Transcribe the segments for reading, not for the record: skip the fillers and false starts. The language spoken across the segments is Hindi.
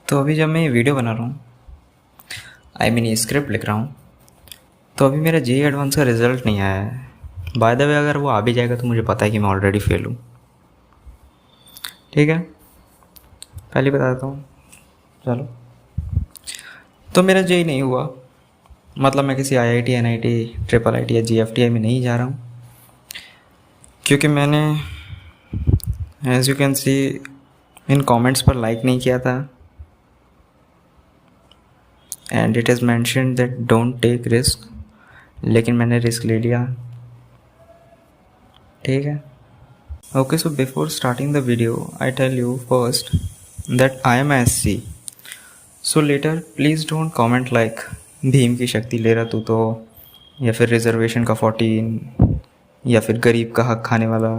तो अभी जब मैं ये वीडियो बना रहा हूँ, ये स्क्रिप्ट लिख रहा हूँ, तो अभी मेरा जेईई एडवांस का रिज़ल्ट नहीं आया है। बाय द वे अगर वो आ भी जाएगा तो मुझे पता है कि मैं ऑलरेडी फेल हूँ। ठीक है, पहले बता देता हूँ। चलो, तो मेरा जेईई नहीं हुआ, मतलब मैं किसी IIT, NIT, IIIT या GFTI में नहीं जा रहा हूँ, क्योंकि मैंने as you can see in comments पर लाइक नहीं किया था and it is mentioned that don't take risk, लेकिन मैंने रिस्क ले लिया। ठीक है, okay. So before starting the video I tell you first that I am SC, so later please don't comment like Bhim की शक्ति ले रहा तू तो, या फिर रिजर्वेशन का 14, या फिर गरीब का हक खाने वाला।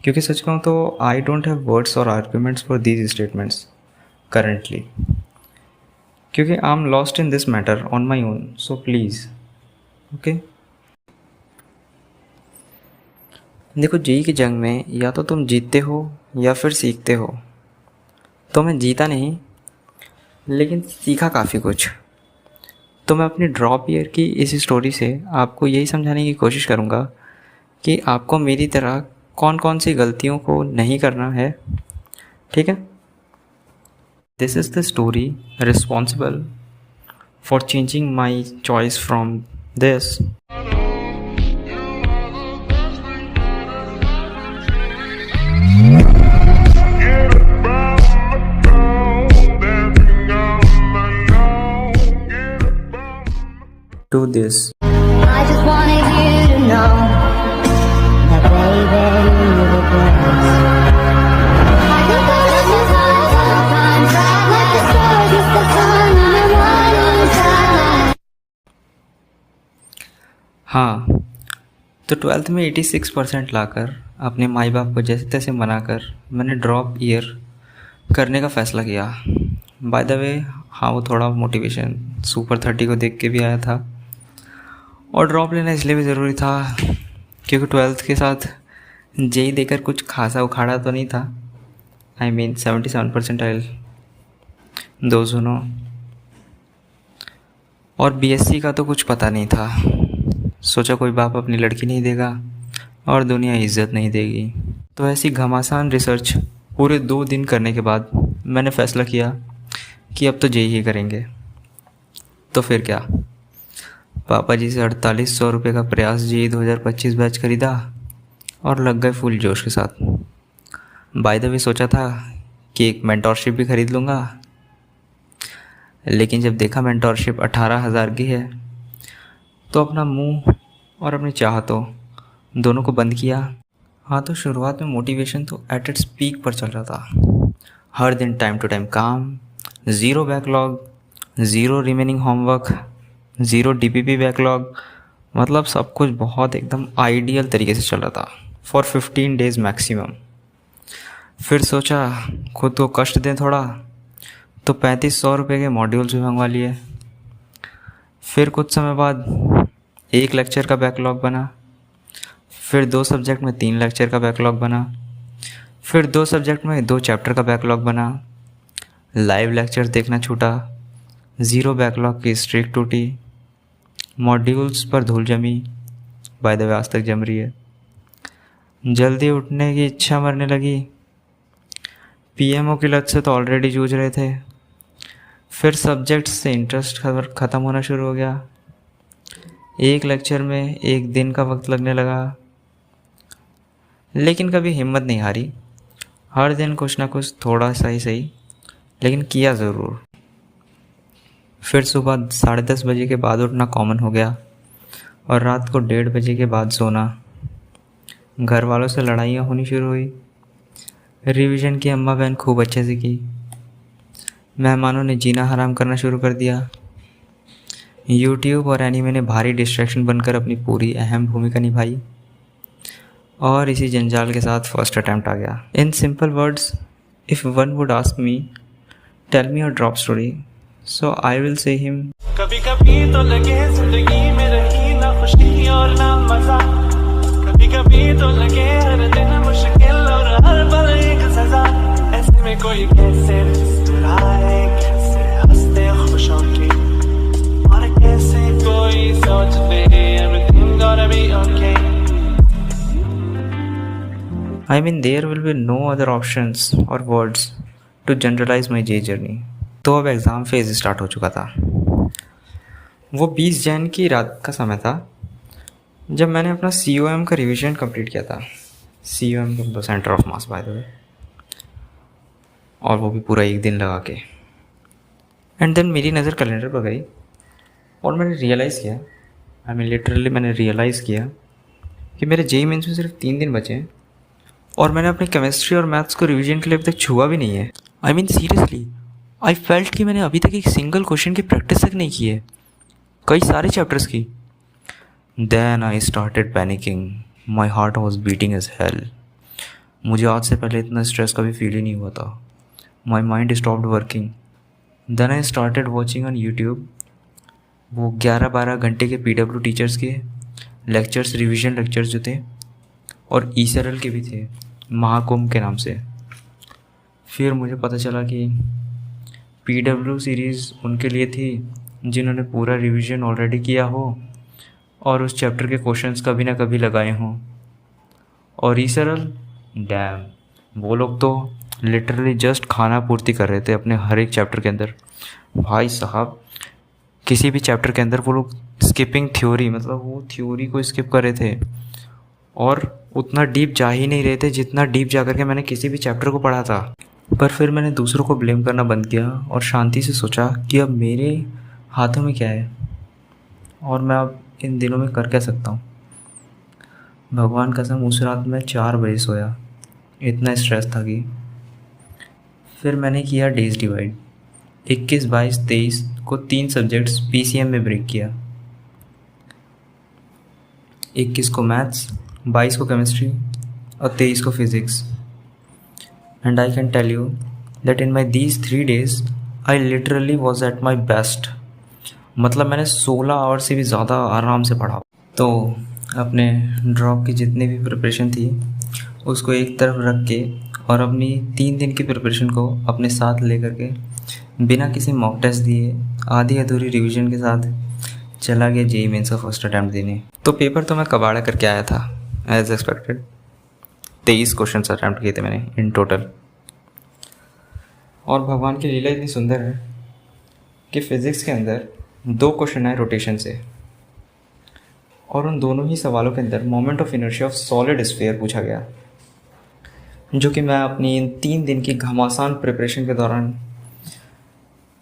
क्योंकि सच कहूँ तो आई डोंट हैव वर्ड्स और arguments for these statements currently, क्योंकि I am lost in this matter on my own. So please, okay. देखो, जेईई की जंग में या तो तुम जीतते हो या फिर सीखते हो। तो मैं जीता नहीं, लेकिन सीखा काफ़ी कुछ। तो मैं अपनी ड्रॉप ईयर की इस स्टोरी से आपको यही समझाने की कोशिश करूँगा कि आपको मेरी तरह कौन कौन सी गलतियों को नहीं करना है। ठीक है, this is the story responsible for changing my choice from this. To this. I just wanted you to know that baby you were blessed. I look up in your eyes all the time, like the stars is the sun and I'm running inside. हाँ, तो 12th में 86% लाकर अपने माई बाप को जैसे तैसे मनाकर मैंने ड्रॉप ईयर करने का फ़ैसला किया। बाय द वे हाँ, वो थोड़ा मोटिवेशन सुपर 30 को देख के भी आया था, और ड्रॉप लेना इसलिए भी ज़रूरी था क्योंकि 12th के साथ जेईई देकर कुछ खासा उखाड़ा तो नहीं था। 77 परसेंटाइल, दो सुनो। और BSc का तो कुछ पता नहीं था। सोचा कोई बाप अपनी लड़की नहीं देगा और दुनिया इज्जत नहीं देगी। तो ऐसी घमासान रिसर्च पूरे 2 दिन करने के बाद मैंने फ़ैसला किया कि अब तो जेईई ही करेंगे। तो फिर क्या, पापा जी से 4800 रुपये का प्रयास जेईई 2025 बैच खरीदा और लग गए फुल जोश के साथ। बाय द वे सोचा था कि एक मेंटोरशिप भी खरीद लूँगा, लेकिन जब देखा मेंटोरशिप 18,000 की है तो अपना मुंह और अपनी चाहतों दोनों को बंद किया। हाँ, तो शुरुआत में मोटिवेशन तो एट इट्स पीक पर चल रहा था। हर दिन टाइम टू टाइम काम, zero backlog, zero remaining homework, zero DPP backlog, मतलब सब कुछ बहुत एकदम आइडियल तरीके से चल रहा था फॉर 15 डेज़ मैक्सिमम। फिर सोचा खुद को कष्ट दें थोड़ा, तो 3500 रुपये के मॉड्यूल्स भी मंगवा लिए। फिर कुछ समय बाद 1 लेक्चर का बैकलॉग बना, फिर 2 सब्जेक्ट में 3 लेक्चर का बैकलॉग बना, फिर 2 सब्जेक्ट में 2 चैप्टर का बैकलॉग बना। लाइव लेक्चर देखना छूटा, ज़ीरो बैकलॉग की स्ट्रीक टूटी, मॉड्यूल्स पर धूल जमी। बाय द वे आज तक जम रही है। जल्दी उठने की इच्छा मरने लगी। PMO की लत से तो ऑलरेडी जूझ रहे थे। फिर सब्जेक्ट से इंटरेस्ट ख़त्म होना शुरू हो गया। 1 लेक्चर में 1 दिन का वक्त लगने लगा, लेकिन कभी हिम्मत नहीं हारी। हर दिन कुछ ना कुछ थोड़ा सा ही सही, लेकिन किया ज़रूर। फिर सुबह 10:30 बजे के बाद उठना कॉमन हो गया और रात को 1:30 बजे के बाद सोना। घर वालों से लड़ाइयाँ होनी शुरू हुई। रिवीजन की अम्मा बहन खूब अच्छे से की। मेहमानों ने जीना हराम करना शुरू कर दिया। यूट्यूब और एनीमे ने भारी डिस्ट्रैक्शन बनकर अपनी पूरी अहम भूमिका निभाई, और इसी जंजाल के साथ फर्स्ट अटैम्प्ट आ गया। In simple words, if one would ask me tell me your drop story, so I will say him, कभी कभी तो लगे जिंदगी में रही ना खुशी और ना मजा, कभी कभी तो लगे हर दिन मुश्किल और हर पल एक सजा, ऐसे में कोई कैसे मुस्कुराए I mean, there will be no other options or words to generalize my JEE journey. तो अब एग्ज़ाम फेज़ स्टार्ट हो चुका था। वो 20 जैन की रात का समय था जब मैंने अपना COM का रिवीजन कंप्लीट किया था। COM the centre of mass by the way, और वो भी पूरा एक दिन लगा के। एंड देन मेरी नज़र कैलेंडर पर गई और मैंने रियलाइज़ किया, लिटरली मैंने रियलाइज़ किया कि मेरे JEE मेंस में सिर्फ 3 दिन बचे हैं और मैंने अपनी केमिस्ट्री और मैथ्स को रिवीजन के लिए अभी तक छुआ भी नहीं है। सीरियसली आई फेल्ट कि मैंने अभी तक एक सिंगल क्वेश्चन की प्रैक्टिस तक नहीं की है, कई सारे चैप्टर्स की। Then I started panicking, my heart was beating as hell. मुझे आज से पहले इतना स्ट्रेस कभी फील ही नहीं हुआ था। My mind stopped working. Then I started watching on YouTube वो 11-12 घंटे के PW टीचर्स के लेक्चर्स, रिवीजन लेक्चर्स जो थे, और ESRL के भी थे, महाकुंभ के नाम से। फिर मुझे पता चला कि PW सीरीज़ उनके लिए थी जिन्होंने पूरा रिवीजन ऑलरेडी किया हो और उस चैप्टर के क्वेश्चंस कभी ना कभी लगाए हों। और ESRL, डैम, वो लोग तो लिटरली जस्ट खाना पूर्ति कर रहे थे अपने हर एक चैप्टर के अंदर। भाई साहब, किसी भी चैप्टर के अंदर वो लोग स्किपिंग थ्योरी, मतलब वो थ्योरी को स्किप कर रहे थे और उतना डीप जा ही नहीं रहे थे जितना डीप जा कर के मैंने किसी भी चैप्टर को पढ़ा था। पर फिर मैंने दूसरों को ब्लेम करना बंद किया और शांति से सोचा कि अब मेरे हाथों में क्या है और मैं अब इन दिनों में कर क्या सकता हूँ। भगवान कसम, उस रात मैं 4 बजे सोया, इतना स्ट्रेस था कि। फिर मैंने किया डेज डिवाइड। 21, 22, 23 को 3 सब्जेक्ट्स PCM में ब्रेक किया। 21 को मैथ्स, 22 को केमिस्ट्री और 23 को physics. And I can tell you that in my these 3 days I literally was at my best. मतलब मैंने 16 आवर से भी ज़्यादा आराम से पढ़ा। तो अपने ड्रॉप की जितनी भी प्रिपरेशन थी उसको एक तरफ रख के और अपनी 3 दिन की प्रिपरेशन को अपने साथ ले करके बिना किसी मॉक टेस्ट दिए आधी अधूरी रिवीजन के साथ चला गया JEE मेंस का फर्स्ट अटैम्प्ट देने। तो पेपर तो मैं कबाड़ा करके आया था एज एक्सपेक्टेड। 23 क्वेश्चन अटैम्प्ट किए थे मैंने इन टोटल। और भगवान की लीला इतनी सुंदर है कि फिज़िक्स के अंदर 2 क्वेश्चन आए रोटेशन से और उन दोनों ही सवालों के अंदर moment of inertia of solid sphere पूछा गया, जो कि मैं अपनी इन 3 दिन की घमासान प्रिपरेशन के दौरान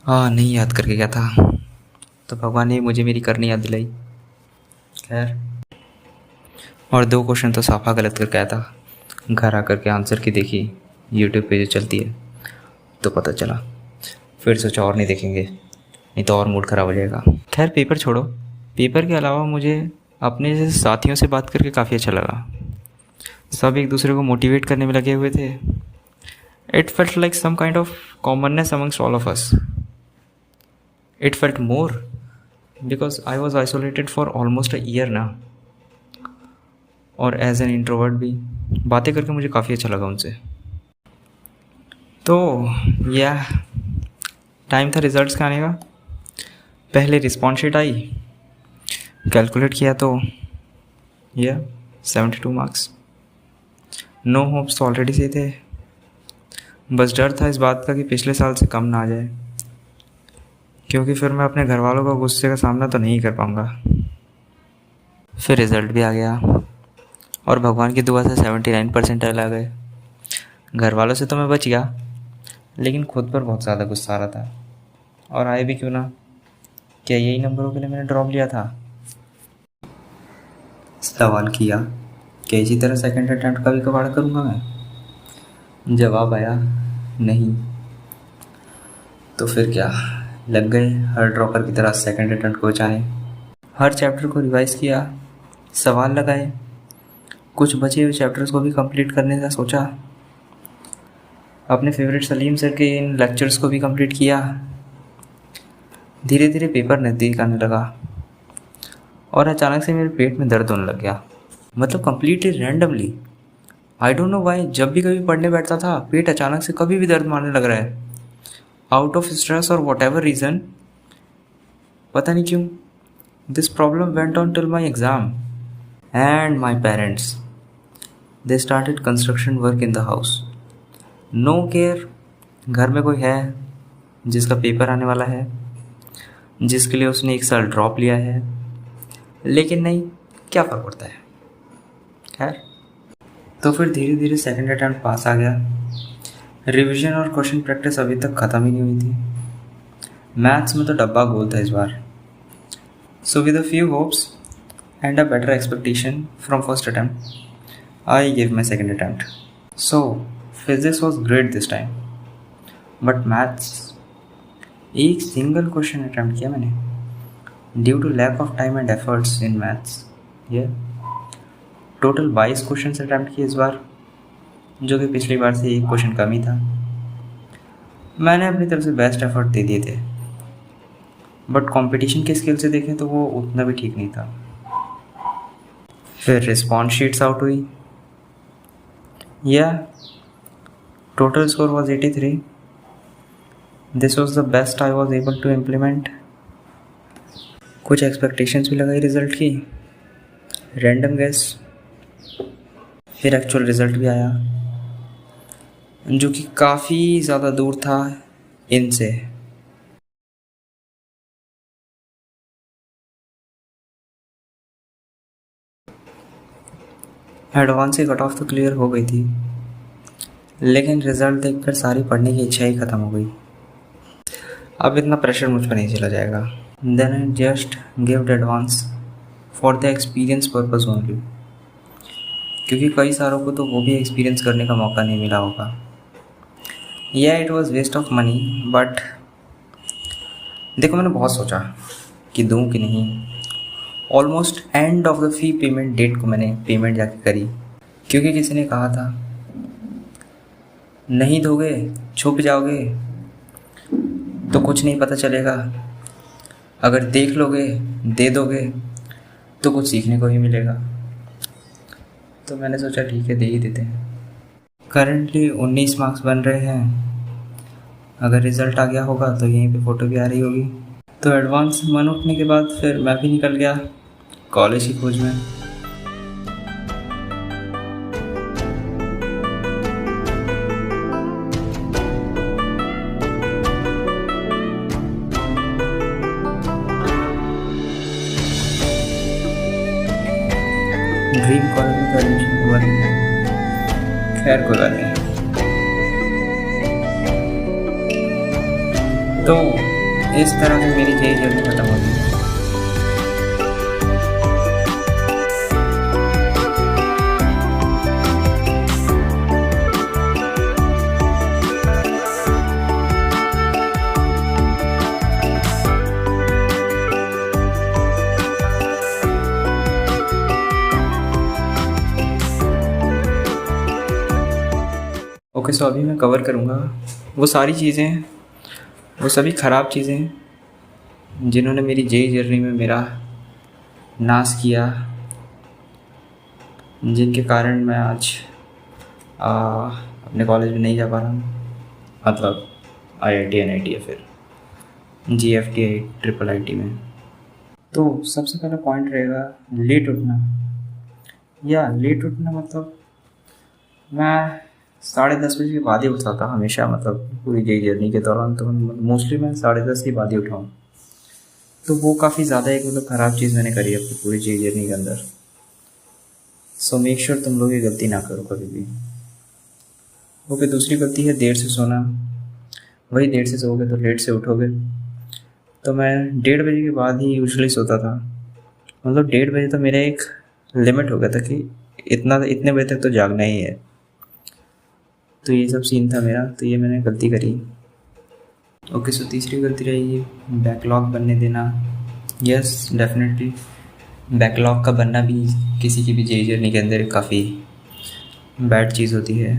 नहीं याद करके गया था। तो भगवान ने मुझे मेरी करनी याद दिलाई। खैर, और 2 क्वेश्चन तो साफा गलत करके आया था। घर आकर के आंसर की देखी यूट्यूब पे जो चलती है तो पता चला। फिर सोचा और नहीं देखेंगे, नहीं तो और मूड ख़राब हो जाएगा। खैर, पेपर छोड़ो। पेपर के अलावा मुझे अपने जैसे साथियों से बात करके काफ़ी अच्छा लगा। सब एक दूसरे को मोटिवेट करने में लगे हुए थे। It felt like some kind of commonness amongst all of us. It felt more because I was isolated for almost a year ना। और एज एन इंट्रोवर्ट भी बातें करके मुझे काफ़ी अच्छा लगा उनसे। तो यह टाइम था रिजल्ट्स के आने का। पहले रिस्पॉन्स शीट आई, कैलकुलेट किया तो यह 72 मार्क्स। नो होप्स तो ऑलरेडी से थे, बस डर था इस बात का कि पिछले साल से कम ना आ जाए, क्योंकि फिर मैं अपने घर वालों का गुस्से का सामना तो नहीं कर पाऊँगा। फिर रिज़ल्ट भी आ गया और भगवान की दुआ से 79 परसेंटाइल आ गए। घर वालों से तो मैं बच गया, लेकिन खुद पर बहुत ज़्यादा गुस्सा आ रहा था। और आए भी क्यों ना, क्या यही नंबरों के लिए मैंने ड्रॉप लिया था? सवाल किया, क्या इसी तरह सेकंड अटैम्प्ट का भी कबाड़ करूँगा मैं? जवाब आया नहीं। तो फिर क्या, लग गए हर ड्रॉपर की तरह सेकंड अटैम्प्ट को बचाने। हर चैप्टर को रिवाइज़ किया, सवाल लगाए, कुछ बचे हुए चैप्टर्स को भी कंप्लीट करने का सोचा, अपने फेवरेट सलीम सर के इन लेक्चर्स को भी कंप्लीट किया। धीरे धीरे पेपर नज़दीक आने लगा और अचानक से मेरे पेट में दर्द होने लग गया। मतलब completely randomly, I don't know why, जब भी कभी पढ़ने बैठता था पेट अचानक से कभी भी दर्द मारने लग रहा है, आउट ऑफ स्ट्रेस और वॉट एवर रीज़न, पता नहीं क्यों। This problem went on till my exam and my parents they started construction work in the house. No care, घर में कोई है जिसका पेपर आने वाला है, जिसके लिए उसने 1 साल ड्रॉप लिया है, लेकिन नहीं, क्या फ़र्क पड़ता है। खैर, तो फिर धीरे धीरे सेकंड अटैम्प्ट पास आ गया। रिवीजन और क्वेश्चन प्रैक्टिस अभी तक ख़त्म ही नहीं हुई थी। मैथ्स में तो डब्बा गोल था इस बार। So with a few hopes and a better expectation from first attempt, I gave my second attempt. So, physics was great this time. But maths, एक सिंगल क्वेश्चन अटैम्प्ट किया मैंने due to lack of time and efforts in maths. ये टोटल 22 क्वेश्चन अटैम्प्ट किए इस बार, जो कि पिछली बार से 1 क्वेश्चन कम ही था। मैंने अपनी तरफ से बेस्ट एफर्ट दे दिए थे, बट कंपटीशन के स्केल से देखें तो वो उतना भी ठीक नहीं था। फिर रिस्पॉन्स शीट्स आउट हुई। Yeah, total score was 83. This was the best I was able to implement. कुछ एक्सपेक्टेशंस भी लगाई रिज़ल्ट की, रैंडम गेस, फिर एक्चुअल रिज़ल्ट भी आया जो कि काफ़ी ज़्यादा दूर था इनसे। एडवांस की कट ऑफ तो क्लियर हो गई थी, लेकिन रिज़ल्ट देखकर सारी पढ़ने की इच्छा ही ख़त्म हो गई। अब इतना प्रेशर मुझ पर नहीं चला जाएगा। Then I just gived advance for the experience purpose only, क्योंकि कई सारों को तो वो भी एक्सपीरियंस करने का मौका नहीं मिला होगा। या it was waste of money, but देखो मैंने बहुत सोचा कि दूँ कि नहीं। Almost end of the fee payment date को मैंने पेमेंट जाके करी, क्योंकि किसी ने कहा था नहीं दोगे छुप जाओगे तो कुछ नहीं पता चलेगा, अगर देख लोगे दे दोगे तो कुछ सीखने को ही मिलेगा। तो मैंने सोचा ठीक है, दे ही देते हैं। करंटली 19 मार्क्स बन रहे हैं, अगर रिज़ल्ट आ गया होगा तो यहीं पे फ़ोटो भी आ रही होगी। तो एडवांस मन उठने के बाद फिर मैं भी निकल गया कॉलेज की खोज में। ड्रीम कॉलेज में तो एडमिशन हुआ नहीं है, खैर कोई बात नहीं। तो इस तरह से मेरी जेई जर्नी खत्म हो गई। ओके, सो अभी मैं कवर करूँगा वो सारी चीज़ें, वो सभी ख़राब चीज़ें जिन्होंने मेरी जेई जर्नी में मेरा नाश किया, जिनके कारण मैं आज अपने कॉलेज में नहीं जा पा रहा हूँ, मतलब IIT NIT या फिर GFT IIT में। तो सबसे पहला पॉइंट रहेगा लेट उठना। या लेट उठना मतलब मैं 10:30 बजे के बाद ही उठता था हमेशा, मतलब पूरी जेई जर्नी के दौरान तो मोस्टली मैं 10:30 के बाद ही उठा हूँ। तो वो काफ़ी ज़्यादा एक मतलब ख़राब चीज़ मैंने करी अपनी पूरी जेई जर्नी के अंदर। सो मेक श्योर तुम लोग ये गलती ना करो कभी भी। ओके, दूसरी गलती है देर से सोना। वही देर से सोओगे तो लेट से उठोगे। तो मैं 1:30 बजे के बाद ही यूजुअली सोता था, मतलब 1:30 बजे तो मेरा एक लिमिट हो गया था कि इतने बजे तक तो जागना ही है। तो ये सब सीन था मेरा, तो ये मैंने गलती करी। ओके, सो तीसरी गलती रही बैकलॉग बनने देना। यस, डेफिनेटली बैकलॉग का बनना भी किसी की भी जेई जर्नी के अंदर काफ़ी बैड चीज़ होती है।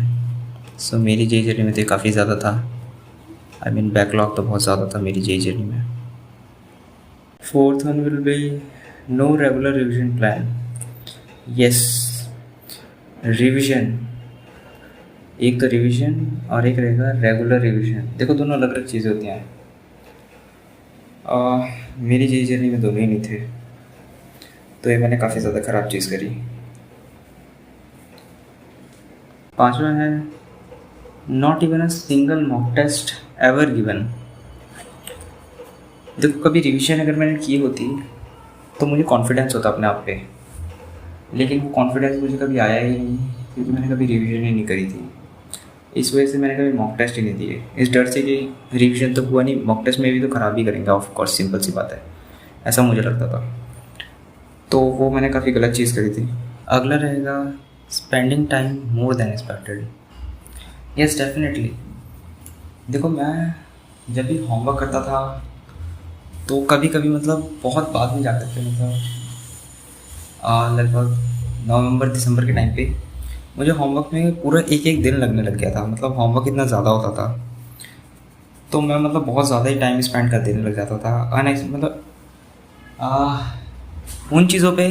सो मेरी जेई जर्नी में तो काफ़ी ज़्यादा था, आई मीन बैकलॉग तो बहुत ज़्यादा था मेरी जेई जर्नी में। Fourth one will be no regular revision plan. Yes, revision, एक तो रिवीजन और एक रहेगा रेगुलर रिवीजन। देखो दोनों अलग अलग चीज़ें होती हैं। मेरी जेई जर्नी में दोनों ही नहीं थे, तो ये मैंने काफ़ी ज़्यादा ख़राब चीज़ करी। 5वां है not even a single mock test ever given. देखो कभी रिवीजन अगर मैंने की होती तो मुझे कॉन्फिडेंस होता अपने आप पे, लेकिन वो कॉन्फिडेंस मुझे कभी आया ही नहीं क्योंकि मैंने कभी रिवीजन ही नहीं करी थी। इस वजह से मैंने कभी मॉक टेस्ट ही नहीं दिए, इस डर से कि रिवीजन तो हुआ नहीं, मॉक टेस्ट में भी तो ख़राब ही करेंगे। ऑफ कोर्स सिंपल सी बात है, ऐसा मुझे लगता था। तो वो मैंने काफ़ी गलत चीज़ करी थी। अगला रहेगा spending time more than expected. Yes definitely. देखो मैं जब भी होमवर्क करता था तो कभी कभी मतलब बहुत बाद में जाते थे, मतलब लगभग नवंबर दिसंबर के टाइम पे मुझे होमवर्क में पूरा एक एक दिन लगने लग गया था। मतलब होमवर्क इतना ज़्यादा होता था तो मैं मतलब बहुत ज़्यादा ही टाइम स्पेंड कर देने लग जाता था मतलब उन चीज़ों पे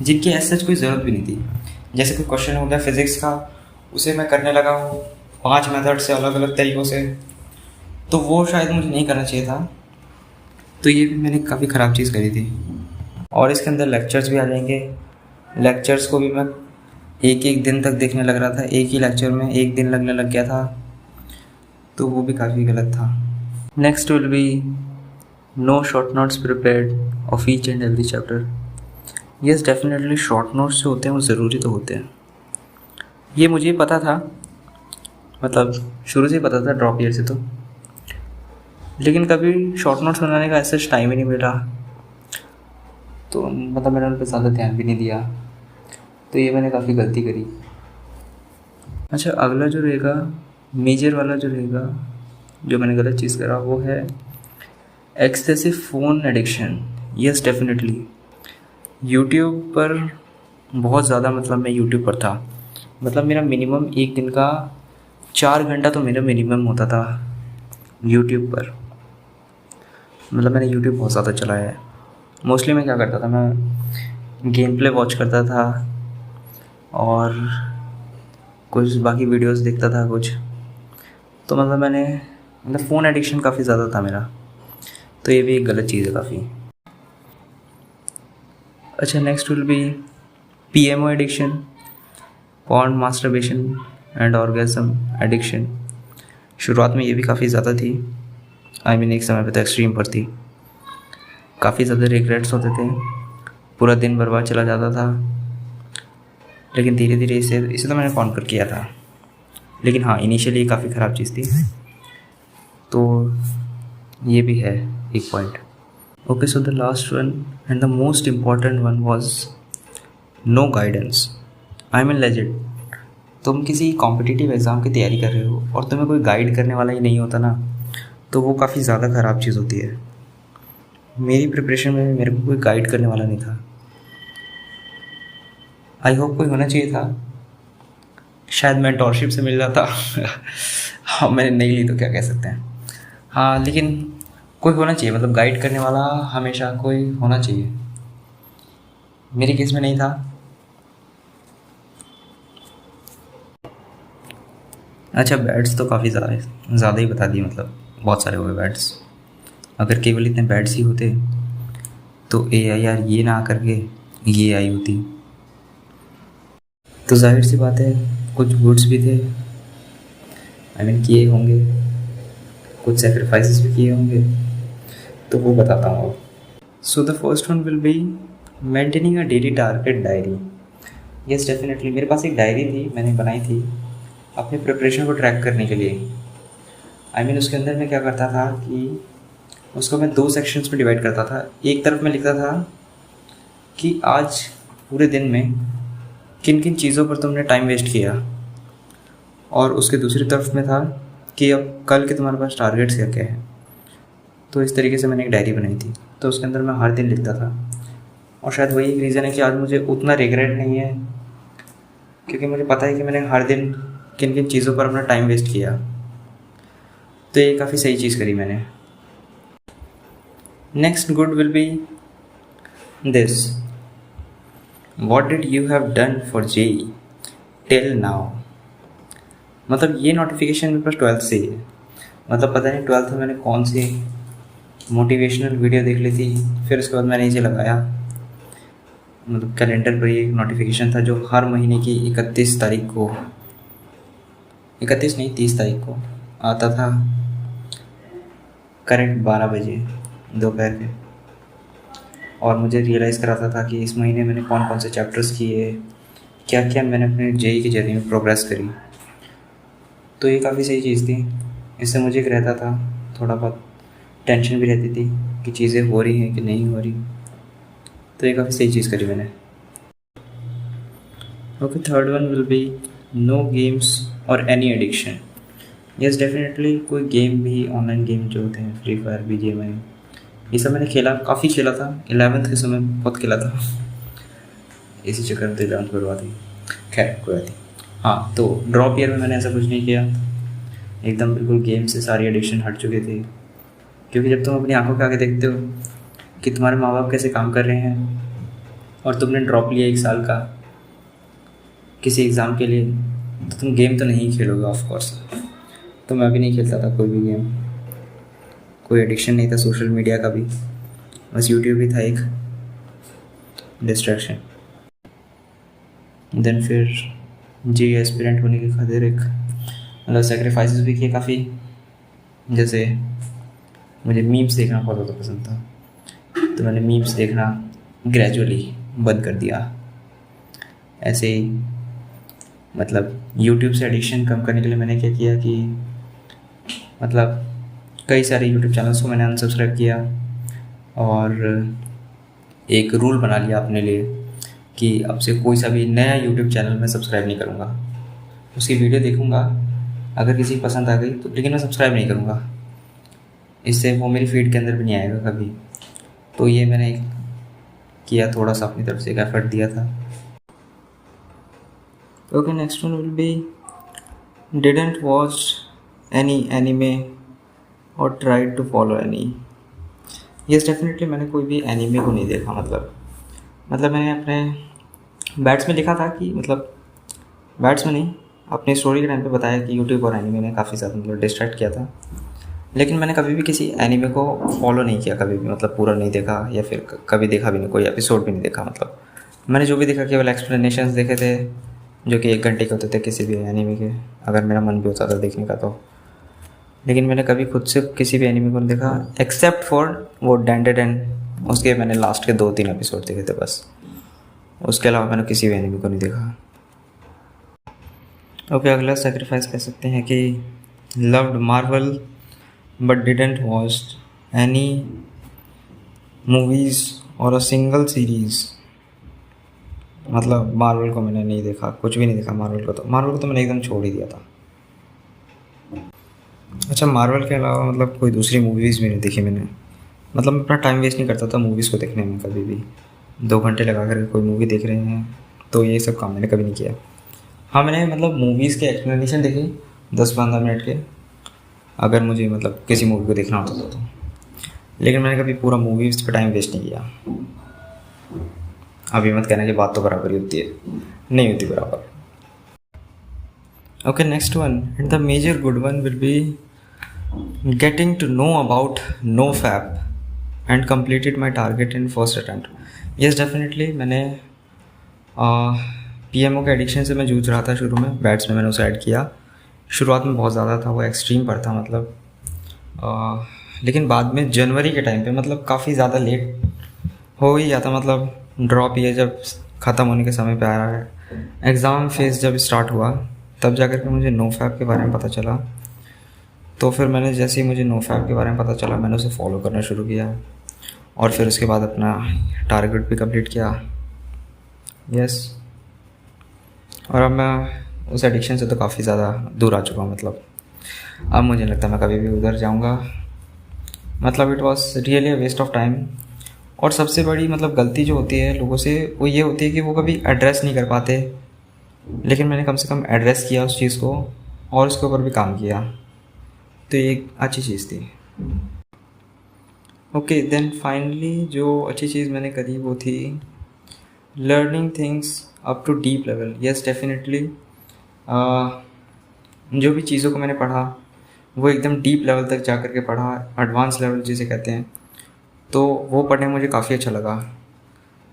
जिनकी ऐसा कोई ज़रूरत भी नहीं थी। जैसे कोई क्वेश्चन हो गया फिज़िक्स का, उसे मैं करने लगा हूँ 5 मेथड से अलग अलग तरीक़ों से, तो वो शायद मुझे नहीं करना चाहिए था। तो ये भी मैंने काफ़ी ख़राब चीज़ करी थी। और इसके अंदर लेक्चर्स भी आ जाएंगे। लेक्चर्स को भी मैं एक एक दिन तक देखने लग रहा था, एक ही लेक्चर में एक दिन लगने लग गया था, तो वो भी काफ़ी गलत था। Next will be no short notes prepared of each and every chapter. Yes definitely short notes जो होते हैं वो ज़रूरी तो होते हैं, ये मुझे पता था, मतलब शुरू से ही पता था ड्रॉप ईयर से तो, लेकिन कभी शॉर्ट नोट्स बनाने का ऐसा टाइम ही नहीं मिला, तो मतलब मैंने उन पर ज़्यादा ध्यान भी नहीं दिया, तो ये मैंने काफ़ी गलती करी। अच्छा अगला जो रहेगा मेजर वाला जो रहेगा जो मैंने गलत चीज़ करा वो है excessive phone addiction. Yes definitely YouTube पर बहुत ज़्यादा, मतलब मैं यूट्यूब पर था, मतलब मेरा मिनिमम एक दिन का 4 घंटा तो मेरा मिनिमम होता था यूट्यूब पर। मतलब मैंने यूट्यूब बहुत ज़्यादा चलाया है। मोस्टली मैं क्या करता था, मैं गेम प्ले वॉच करता था और कुछ बाकी वीडियोस देखता था कुछ, तो मतलब फ़ोन एडिक्शन काफ़ी ज़्यादा था मेरा, तो ये भी एक गलत चीज़ है काफ़ी। अच्छा next will B PMO addiction, porn masturbation and orgasm addiction. शुरुआत में ये भी काफ़ी ज़्यादा थी, एक समय पे तो एक्सट्रीम पर थी, काफ़ी ज़्यादा रिग्रेट्स होते थे, पूरा दिन बर्बाद चला जाता था, लेकिन धीरे धीरे इसे तो मैंने कॉन्कर किया था। लेकिन हाँ इनिशियली काफ़ी ख़राब चीज़ थी, तो ये भी है एक point. Okay so the last one and the most important one was no guidance. Legit, तुम किसी कॉम्पिटिटिव एग्ज़ाम की तैयारी कर रहे हो और तुम्हें कोई गाइड करने वाला ही नहीं होता ना, तो वो काफ़ी ज़्यादा ख़राब चीज़ होती है। मेरी प्रिपरेशन में मेरे को कोई गाइड करने वाला नहीं था। आई होप कोई होना चाहिए था, शायद मेंटोरशिप से मिल जाता हाँ मैंने नहीं ली तो क्या कह सकते हैं। हाँ लेकिन कोई होना चाहिए, मतलब गाइड करने वाला हमेशा कोई होना चाहिए। मेरे केस में नहीं था। अच्छा बैड्स तो काफ़ी ज़्यादा ही बता दिए, मतलब बहुत सारे हो गए बैड्स। अगर केवल इतने बैड्स ही होते तो AIR ये ना करके ये आई होती। तो जाहिर सी बात है कुछ गुड्स भी थे, किए होंगे, कुछ सेक्रीफाइसेस भी किए होंगे, तो वो बताता हूँ। So the first one will be maintaining a daily target diary. Yes definitely मेरे पास एक डायरी थी, मैंने बनाई थी अपने प्रिपरेशन को ट्रैक करने के लिए। उसके अंदर मैं क्या करता था कि उसको मैं 2 सेक्शंस में डिवाइड करता था। एक तरफ मैं लिखता था कि आज पूरे दिन में किन किन चीज़ों पर तुमने टाइम वेस्ट किया, और उसके दूसरी तरफ में था कि अब कल के तुम्हारे पास टारगेट्स क्या क्या है। तो इस तरीके से मैंने एक डायरी बनाई थी, तो उसके अंदर मैं हर दिन लिखता था। और शायद वही एक रीज़न है कि आज मुझे उतना रिग्रेट नहीं है, क्योंकि मुझे पता है कि मैंने हर दिन किन किन चीज़ों पर अपना टाइम वेस्ट किया। तो ये काफ़ी सही चीज़ करी मैंने। Next good will be this, what did you have done for JEE till now. मतलब ये नोटिफिकेशन मेरे पास 12th से ही है। मतलब पता नहीं 12th में मैंने कौन सी मोटिवेशनल वीडियो देख ली थी, फिर उसके बाद मैंने इसे लगाया। मतलब कैलेंडर पर ये नोटिफिकेशन था जो हर महीने की 31 तारीख को 31 नहीं 30 तारीख को आता था करेक्ट 12 बजे दोपहर के, और मुझे रियलाइज़ कराता था कि इस महीने मैंने कौन कौन से चैप्टर्स किए, क्या क्या मैंने अपने जेई की जर्नी में प्रोग्रेस करी। तो ये काफ़ी सही चीज़ थी। इससे मुझे एक रहता था, थोड़ा बहुत टेंशन भी रहती थी कि चीज़ें हो रही हैं कि नहीं हो रही। तो ये काफ़ी सही चीज़ करी मैंने। Okay, third one will be know games और एनी एडिक्शन। यस डेफिनेटली, कोई गेम भी, ऑनलाइन गेम जो होते हैं, फ्री फायर, BGMI, ये सब मैंने खेला, काफ़ी खेला था। 11th के समय बहुत खेला था। इसी चक्कर में तो 11th बर्बाद हुई। खैर कोई बात नहीं। हाँ, तो ड्रॉप ईयर में मैंने ऐसा कुछ नहीं किया, एकदम बिल्कुल गेम से सारी एडिक्शन हट चुके थे। क्योंकि जब तुम अपनी आंखों के आगे देखते हो कि तुम्हारे माँ बाप कैसे काम कर रहे हैं और तुमने ड्रॉप लिया 1 साल का किसी एग्ज़ाम के लिए, तो तुम गेम तो नहीं खेलोगे ऑफ कोर्स। तो मैं भी नहीं खेलता था कोई भी गेम, कोई एडिक्शन नहीं था सोशल मीडिया का भी, बस यूट्यूब ही था एक डिस्ट्रैक्शन। देन फिर जी एस्पिरेंट होने की खातिर एक मतलब सेक्रीफाइसेस भी किए काफ़ी। जैसे मुझे मीम्स देखना बहुत ज़्यादा पसंद था, तो मैंने मीम्स देखना ग्रेजुअली बंद कर दिया। ऐसे ही मतलब यूट्यूब से एडिक्शन कम करने के लिए मैंने क्या किया कि मतलब कई सारे यूट्यूब चैनल्स को मैंने अनसब्सक्राइब किया, और एक रूल बना लिया अपने लिए कि अब से कोई सा भी नया यूट्यूब चैनल मैं सब्सक्राइब नहीं करूँगा। उसकी वीडियो देखूँगा, अगर किसी को पसंद आ गई तो, लेकिन मैं सब्सक्राइब नहीं करूँगा, इससे वो मेरी फीड के अंदर भी नहीं आएगा कभी। तो ये मैंने किया, थोड़ा सा अपनी तरफ से एक एफर्ट दिया था। Okay, next one will be didn't watch any anime और tried to follow any. Yes definitely, मैंने कोई भी एनिमे को नहीं देखा। मतलब मैंने अपने बैट्स में लिखा था कि मतलब बैट्स में नहीं, अपनी स्टोरी के टाइम पे बताया कि यूट्यूब और एनिमे ने काफ़ी ज़्यादा मतलब डिस्ट्रैक्ट किया था। लेकिन मैंने कभी भी किसी एनिमे को फॉलो नहीं किया कभी भी, मतलब पूरा नहीं देखा, या फिर कभी देखा भी नहीं, कोई एपिसोड भी नहीं देखा। मतलब मैंने जो भी देखा केवल एक्सप्लेनेशंस देखे थे, जो कि 1 घंटे के होते थे किसी भी एनिमे के, अगर मेरा मन भी होता था देखने का तो। लेकिन मैंने कभी खुद से किसी भी एनिमे को नहीं देखा, एक्सेप्ट फॉर वो डैंडेडन, उसके मैंने लास्ट के 2-3 एपिसोड देखे थे बस। उसके अलावा मैंने किसी भी एनिमे को नहीं देखा। ओके, अगला सेक्रीफाइस कह सकते हैं कि loved Marvel but didn't watch any movies और अ सिंगल सीरीज़। मतलब मार्वल को मैंने नहीं देखा, कुछ भी नहीं देखा मार्वल को तो मैंने एकदम छोड़ ही दिया था। अच्छा, मार्वल के अलावा मतलब कोई दूसरी मूवीज़ भी नहीं देखी मैंने। मतलब मैं अपना टाइम वेस्ट नहीं करता था मूवीज़ को देखने में कभी भी। 2 घंटे लगा कर कोई मूवी देख रहे हैं, तो ये सब काम मैंने कभी नहीं किया। हाँ, मैंने मतलब मूवीज़ के एक्सप्लेनेशन देखे 10-15 मिनट के, अगर मुझे मतलब किसी मूवी को देखना होता था तो। लेकिन मैंने कभी पूरा मूवीज़ पे टाइम वेस्ट नहीं किया। अभी मत कहना कि बात तो बराबर ही होती है, नहीं होती बराबर। Okay, next one and the major good one will be getting to know about NoFap and completed my target in first attempt. Yes definitely, मैंने PMO के एडिक्शन से मैं जूझ रहा था शुरू में, बैट्स में मैंने उसे ऐड किया। शुरुआत में बहुत ज़्यादा था, वो एक्सट्रीम पर था मतलब लेकिन बाद में जनवरी के टाइम पे मतलब काफ़ी ज़्यादा लेट हो ही जाता। मतलब ड्रॉप ये जब ख़त्म होने के समय पे आ रहा है, एग्ज़ाम फेज़ जब स्टार्ट हुआ तब जाकर के मुझे NoFap के बारे में पता चला। तो फिर मैंने जैसे ही मुझे NoFap के बारे में पता चला, मैंने उसे फॉलो करना शुरू किया, और फिर उसके बाद अपना टारगेट भी कंप्लीट किया। यस, और अब मैं उस एडिक्शन से तो काफ़ी ज़्यादा दूर आ चुका हूँ। मतलब अब मुझे लगता है मैं कभी भी उधर जाऊँगा। मतलब it was really a waste of time. और सबसे बड़ी मतलब गलती जो होती है लोगों से वो ये होती है कि वो कभी एड्रेस नहीं कर पाते। लेकिन मैंने कम से कम एड्रेस किया उस चीज़ को, और उसके ऊपर भी काम किया, तो ये एक अच्छी चीज़ थी। ओके, देन फाइनली जो अच्छी चीज़ मैंने करी वो थी learning things up to deep level. Yes definitely, जो भी चीज़ों को मैंने पढ़ा वो एकदम डीप लेवल तक जा कर के पढ़ा, एडवांस लेवल जिसे कहते हैं। तो वो पढ़ने में मुझे काफ़ी अच्छा लगा।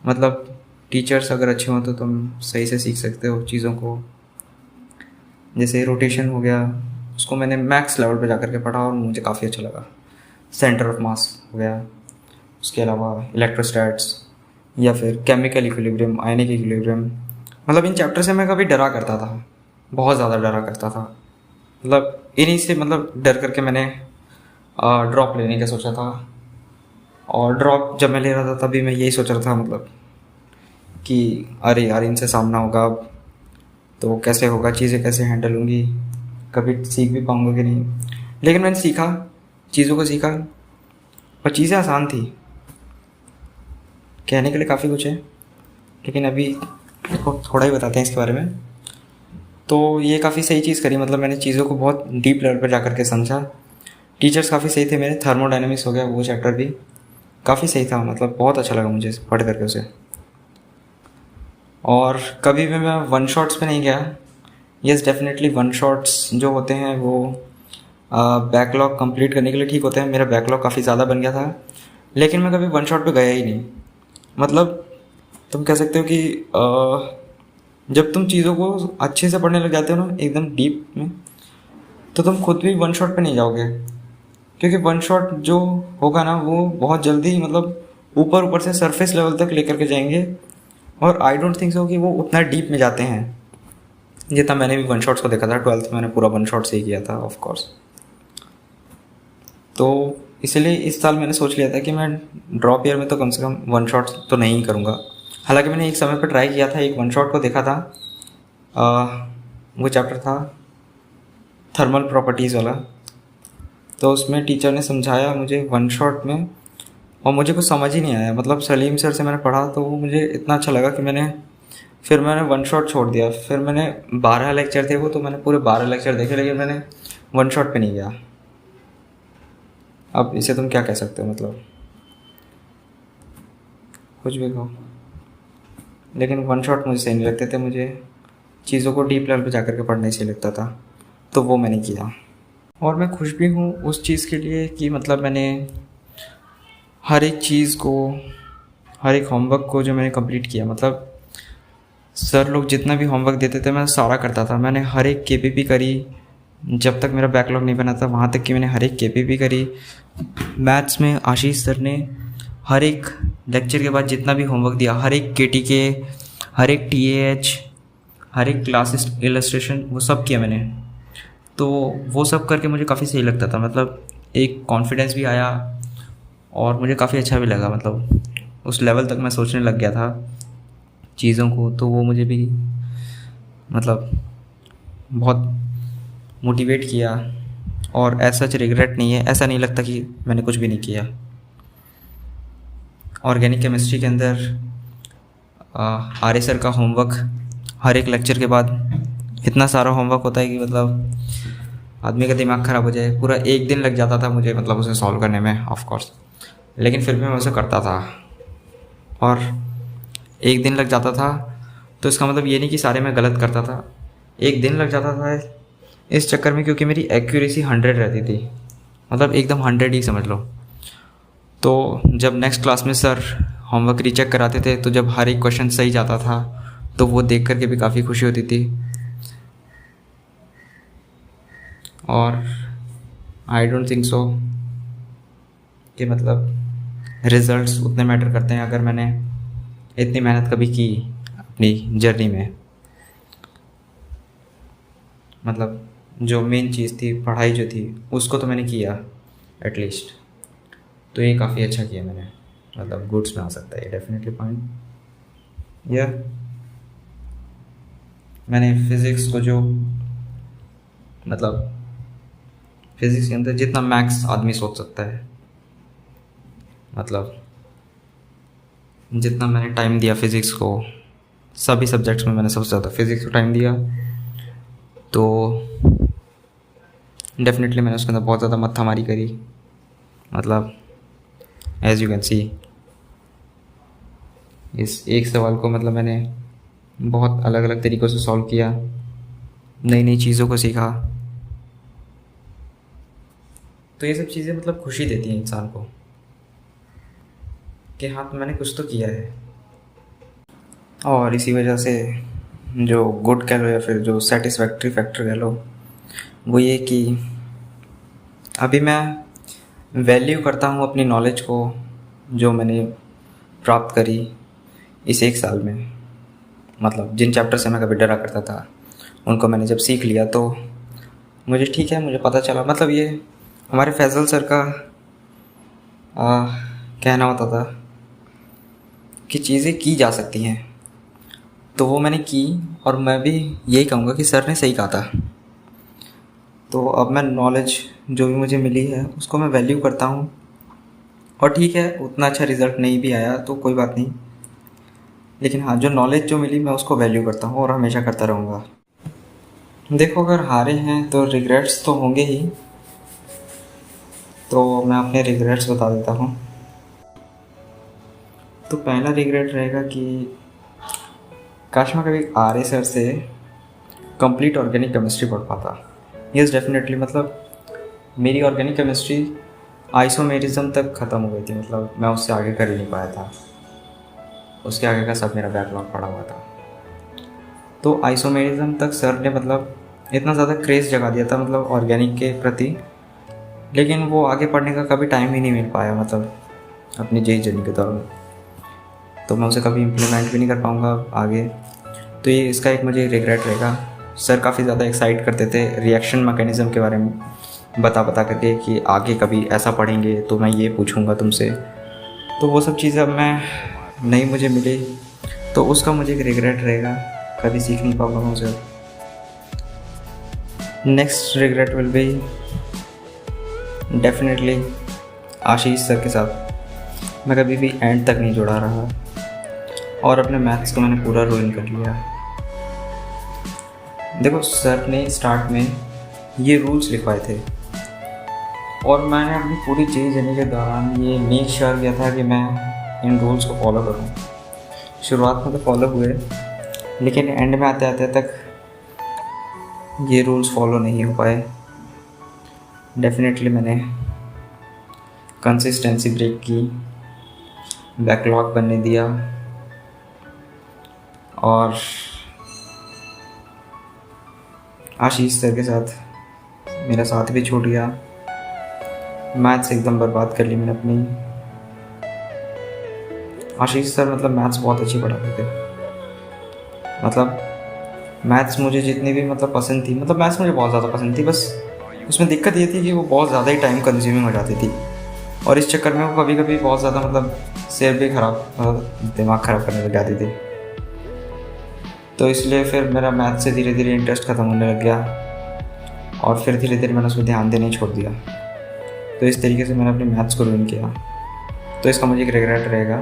मतलब टीचर्स अगर अच्छे हों तो तुम सही से सीख सकते हो चीज़ों को। जैसे रोटेशन हो गया, उसको मैंने मैक्स लेवल पे जाकर के पढ़ा और मुझे काफ़ी अच्छा लगा। सेंटर ऑफ मास हो गया, उसके अलावा इलेक्ट्रोस्टैट्स या फिर केमिकल इक्विलिब्रियम, आयनिक इक्विलिब्रियम। मतलब इन चैप्टर से मैं कभी डरा करता था, बहुत ज़्यादा डरा करता था। मतलब इन्हीं से मतलब डर करके मैंने ड्रॉप लेने का सोचा था। और ड्रॉप जब मैं ले रहा था तभी मैं यही सोच रहा था मतलब कि अरे यार इनसे सामना होगा अब तो कैसे होगा, चीज़ें कैसे हैंडल होंगी, कभी सीख भी पाऊँगा कि नहीं। लेकिन मैंने सीखा, चीज़ों को सीखा और चीज़ें आसान थी। कहने के लिए काफ़ी कुछ है लेकिन अभी थोड़ा ही बताते हैं इसके बारे में। तो ये काफ़ी सही चीज़ करी, मतलब मैंने चीज़ों को बहुत डीप लेवल पर जा कर के समझा। टीचर्स काफ़ी सही थे मेरे, थर्मोडायनेमिक्स हो गया वो चैप्टर भी काफ़ी सही था, मतलब बहुत अच्छा लगा मुझे पढ़ करके उसे। और कभी भी मैं वन शॉट्स पे नहीं गया। यस डेफिनेटली वन शॉट्स जो होते हैं वो बैकलॉग कंप्लीट करने के लिए ठीक होते हैं। मेरा बैकलॉग काफ़ी ज़्यादा बन गया था लेकिन मैं कभी वन शॉट पे गया ही नहीं। मतलब तुम कह सकते हो कि जब तुम चीज़ों को अच्छे से पढ़ने लग जाते हो ना एकदम डीप में, तो तुम खुद भी वन शॉट पे नहीं जाओगे, क्योंकि वन शॉट जो होगा ना वो बहुत जल्दी मतलब ऊपर ऊपर से सरफेस लेवल तक लेकर के जाएंगे। और आई डोंट थिंक सो कि वो उतना डीप में जाते हैं जितना मैंने भी वन शॉट्स को देखा था। 12th में मैंने पूरा वन शॉट से ही किया था ऑफ कोर्स। तो इसलिए इस साल मैंने सोच लिया था कि मैं ड्रॉप ईयर में तो कम से कम वन शॉट तो नहीं करूँगा। हालांकि मैंने एक समय पर ट्राई किया था, एक वन शॉट को देखा था। वो चैप्टर था थर्मल प्रॉपर्टीज़ वाला। तो उसमें टीचर ने समझाया मुझे वन शॉट में और मुझे कुछ समझ ही नहीं आया। मतलब सलीम सर से मैंने पढ़ा तो वो मुझे इतना अच्छा लगा कि मैंने वन शॉट छोड़ दिया। फिर मैंने 12 लेक्चर थे वो, तो मैंने पूरे 12 लेक्चर देखे लेकिन मैंने वन शॉट पे नहीं गया। अब इसे तुम क्या कह सकते हो, मतलब कुछ भी कहो, लेकिन वन शॉट मुझे सही नहीं लगते थे। मुझे चीज़ों को डीप लेवल पे जाकर के पढ़ना ही सही लगता था, तो वो मैंने किया। और मैं खुश भी हूँ उस चीज़ के लिए कि मतलब मैंने हर एक चीज़ को, हर एक होमवर्क को जो मैंने कंप्लीट किया। मतलब सर लोग जितना भी होमवर्क देते थे मैं सारा करता था। मैंने हर एक केपीपी करी, जब तक मेरा बैकलॉग नहीं बना था वहाँ तक कि मैंने हर एक केपीपी करी। मैथ्स में आशीष सर ने हर एक लेक्चर के बाद जितना भी होमवर्क दिया, हर एक केटीके, हर एक टीएएच, हर एक क्लास इलस्ट्रेशन, वो सब किया मैंने। तो वो सब करके मुझे काफ़ी सही लगता था। मतलब एक कॉन्फिडेंस भी आया और मुझे काफ़ी अच्छा भी लगा। मतलब उस लेवल तक मैं सोचने लग गया था चीज़ों को, तो वो मुझे भी मतलब बहुत मोटिवेट किया। और ऐसा रिग्रेट नहीं है, ऐसा नहीं लगता कि मैंने कुछ भी नहीं किया। ऑर्गेनिक केमिस्ट्री के अंदर आर्य सर का होमवर्क हर एक लेक्चर के बाद इतना सारा होमवर्क होता है कि मतलब आदमी का दिमाग ख़राब हो जाए। पूरा एक दिन लग जाता था मुझे मतलब उसे सॉल्व करने में ऑफ कोर्स, लेकिन फिर भी मैं उसे करता था। और एक दिन लग जाता था तो इसका मतलब ये नहीं कि सारे मैं गलत करता था। एक दिन लग जाता था इस चक्कर में क्योंकि मेरी एक्यूरेसी 100 रहती थी, मतलब एकदम 100 ही समझ लो। तो जब नेक्स्ट क्लास में सर होमवर्क रीचेक कराते थे तो जब हर एक क्वेश्चन सही जाता था तो वो देख करके भी काफ़ी खुशी होती थी। और आई डोंट थिंक सो कि मतलब रिजल्ट्स उतने मैटर करते हैं अगर मैंने इतनी मेहनत कभी की अपनी जर्नी में। मतलब जो मेन चीज़ थी, पढ़ाई जो थी, उसको तो मैंने किया एटलीस्ट। तो ये काफ़ी अच्छा किया मैंने, मतलब गुड्स में आ सकता है ये डेफिनेटली पॉइंट। या मैंने फिज़िक्स को जो मतलब फिज़िक्स के अंदर जितना मैथ्स आदमी सोच सकता है, मतलब जितना मैंने टाइम दिया फिज़िक्स को, सभी सब्जेक्ट्स में मैंने सबसे ज़्यादा फिज़िक्स को टाइम दिया। तो डेफिनेटली मैंने उसके अंदर बहुत ज़्यादा मत्थामारी करी। मतलब एज यू कैन सी इस एक सवाल को मतलब मैंने बहुत अलग अलग तरीक़ों से सॉल्व किया, नई नई चीज़ों को सीखा। तो ये सब चीज़ें मतलब खुशी देती हैं इंसान को कि हाँ मैंने कुछ तो किया है। और इसी वजह से जो गुड कह लो या फिर जो सेटिस्फैक्ट्री फैक्टर कह लो, वो ये कि अभी मैं वैल्यू करता हूँ अपनी नॉलेज को जो मैंने प्राप्त करी इस 1 साल में। मतलब जिन चैप्टर से मैं कभी डरा करता था उनको मैंने जब सीख लिया तो मुझे ठीक है, मुझे पता चला। मतलब ये हमारे फैज़ल सर का कहना होता था कि चीज़ें की जा सकती हैं, तो वो मैंने की और मैं भी यही कहूँगा कि सर ने सही कहा था। तो अब मैं नॉलेज जो भी मुझे मिली है उसको मैं वैल्यू करता हूँ। और ठीक है, उतना अच्छा रिज़ल्ट नहीं भी आया तो कोई बात नहीं, लेकिन हाँ, जो नॉलेज जो मिली मैं उसको वैल्यू करता हूँ और हमेशा करता रहूँगा। देखो, अगर हारे हैं तो रिग्रेट्स तो होंगे ही, तो मैं अपने रिग्रेट्स बता देता हूँ। तो पहला रिग्रेट रहेगा कि काश मैं कभी आर्य सर से कंप्लीट ऑर्गेनिक केमिस्ट्री पढ़ पाता। Yes, definitely. मतलब मेरी ऑर्गेनिक केमिस्ट्री आइसोमेरिज्म तक ख़त्म हो गई थी। मतलब मैं उससे आगे कर ही नहीं पाया था, उसके आगे का सब मेरा बैकलॉग पड़ा हुआ था। तो आइसोमेरिज्म तक सर ने मतलब इतना ज़्यादा क्रेज़ जगा दिया था मतलब ऑर्गेनिक के प्रति, लेकिन वो आगे पढ़ने का कभी टाइम ही नहीं मिल पाया मतलब अपनी जेई जर्नी के दौरान। तो मैं उसे कभी इम्प्लीमेंट भी नहीं कर पाऊँगा आगे। तो ये इसका एक मुझे रिग्रेट रहेगा। सर काफ़ी ज़्यादा एक्साइट करते थे रिएक्शन मैकेनिज़्म के बारे में बता करके कि आगे कभी ऐसा पढ़ेंगे तो मैं ये पूछूंगा तुमसे। तो वो सब चीज़ें अब मैं नहीं मुझे मिली, तो उसका मुझे एक रिग्रेट रहेगा, कभी सीख नहीं पाऊँगा मैं उसे। Next regret will be definitely Ashish sir के साथ मैं कभी भी एंड तक नहीं जुड़ा रहा और अपने मैथ्स को मैंने पूरा रुइन कर लिया। देखो, सर ने स्टार्ट में ये रूल्स लिखवाए थे और मैंने अपनी पूरी जेई जर्नी के दौरान ये मेक श्योर किया था कि मैं इन रूल्स को फॉलो करूँ। शुरुआत में तो फॉलो हुए, लेकिन एंड में आते आते तक ये रूल्स फॉलो नहीं हो पाए। डेफिनेटली मैंने कंसिस्टेंसी ब्रेक की, बैकलॉग बनने दिया और आशीष सर के साथ मेरा साथ भी छूट गया। मैथ्स एकदम बर्बाद कर ली मैंने अपनी। आशीष सर मतलब मैथ्स बहुत अच्छी पढ़ाते थे। मतलब मैथ्स मुझे जितनी भी मतलब पसंद थी, मतलब मैथ्स मुझे बहुत ज़्यादा पसंद थी, बस उसमें दिक्कत ये थी कि वो बहुत ज़्यादा ही टाइम कंज्यूमिंग हो जाती थी और इस चक्कर में वो कभी कभी बहुत ज़्यादा मतलब सिर भी दिमाग ख़राब करने लग जाती थी। तो इसलिए फिर मेरा मैथ्स से धीरे धीरे इंटरेस्ट ख़त्म होने लग गया और फिर धीरे धीरे मैंने उस पर ध्यान देना ही छोड़ दिया। तो इस तरीके से मैंने अपने मैथ्स को रुइन किया। तो इसका मुझे एक रिग्रेट रहेगा,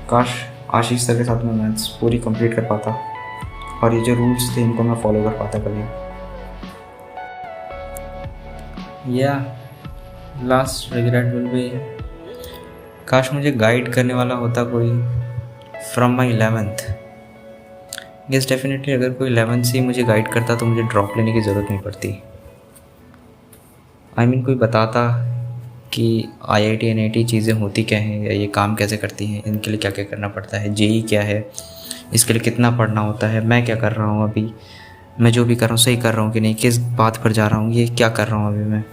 काश आशीष सर के साथ मैं मैथ्स पूरी कंप्लीट कर पाता और ये जो रूल्स थे इनको मैं फॉलो कर पाता कभी। या लास्ट रिग्रेट विल बी, काश मुझे गाइड करने वाला होता कोई from my 11th। Yes, definitely अगर कोई 11th से मुझे गाइड करता तो मुझे ड्रॉप लेने की ज़रूरत नहीं पड़ती। I mean, कोई बताता कि IIT NIT चीज़ें होती क्या हैं या ये काम कैसे करती हैं, इनके लिए क्या क्या करना पड़ता है, जेई क्या है, इसके लिए कितना पढ़ना होता है, मैं क्या कर रहा हूँ अभी, मैं जो भी कर रहा हूँ सही कर रहा हूँ कि नहीं, किस बात पर जा रहा हूँ, ये क्या कर रहा हूँ अभी मैं,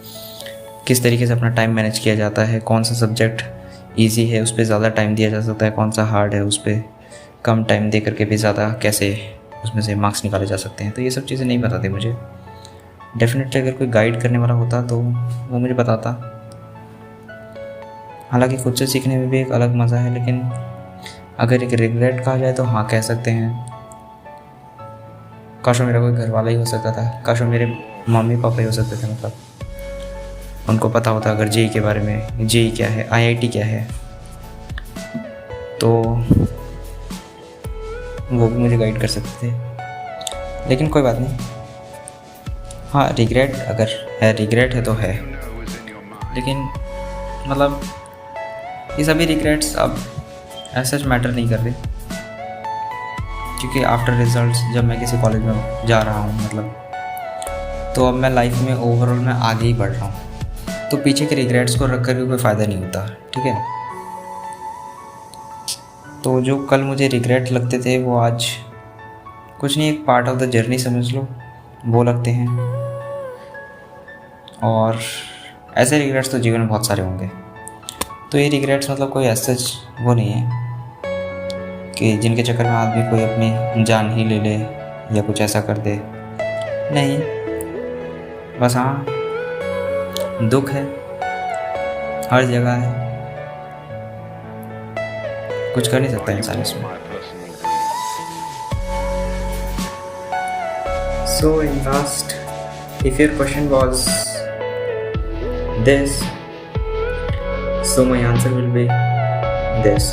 किस तरीके से अपना टाइम मैनेज किया जाता है, कौन सा सब्जेक्ट ईजी है उस पर ज़्यादा टाइम दिया जा सकता है, कौन सा हार्ड है उस पर कम टाइम दे करके भी ज़्यादा कैसे उसमें से मार्क्स निकाले जा सकते हैं। तो ये सब चीज़ें नहीं बताती मुझे। डेफिनेटली अगर कोई गाइड करने वाला होता तो वो मुझे बताता। हालांकि खुद से सीखने में भी एक अलग मज़ा है, लेकिन अगर एक रिग्रेट कहा जाए तो हाँ कह सकते हैं, काश वो मेरा कोई घर वाला ही हो सकता था, काश वो मेरे मम्मी पापा ही हो सकते थे। मतलब उनको पता होता अगर जेई के बारे में, जेई क्या है, IIT क्या है, तो वो भी मुझे गाइड कर सकते थे। लेकिन कोई बात नहीं, हाँ रिग्रेट अगर है, रिग्रेट है तो है, लेकिन मतलब ये सभी रिग्रेट्स अब ऐसा मैटर नहीं कर रहे, क्योंकि आफ्टर रिजल्ट्स जब मैं किसी कॉलेज में जा रहा हूँ मतलब, तो अब मैं लाइफ में ओवरऑल मैं आगे ही बढ़ रहा हूँ। तो पीछे के रिग्रेट्स को रख कर भी कोई फ़ायदा नहीं होता, ठीक है। तो जो कल मुझे रिग्रेट लगते थे वो आज कुछ नहीं, एक पार्ट ऑफ द जर्नी समझ लो, वो लगते हैं। और ऐसे रिग्रेट्स तो जीवन में बहुत सारे होंगे। तो ये रिग्रेट्स मतलब कोई ऐसा वो नहीं है कि जिनके चक्कर में आदमी कोई अपनी जान ही ले ले या कुछ ऐसा कर दे, नहीं। बस हाँ, दुख है, हर जगह है, कुछ कर नहीं सकता इंसान इसमें। So in last, if your question was this, so my answer will be this.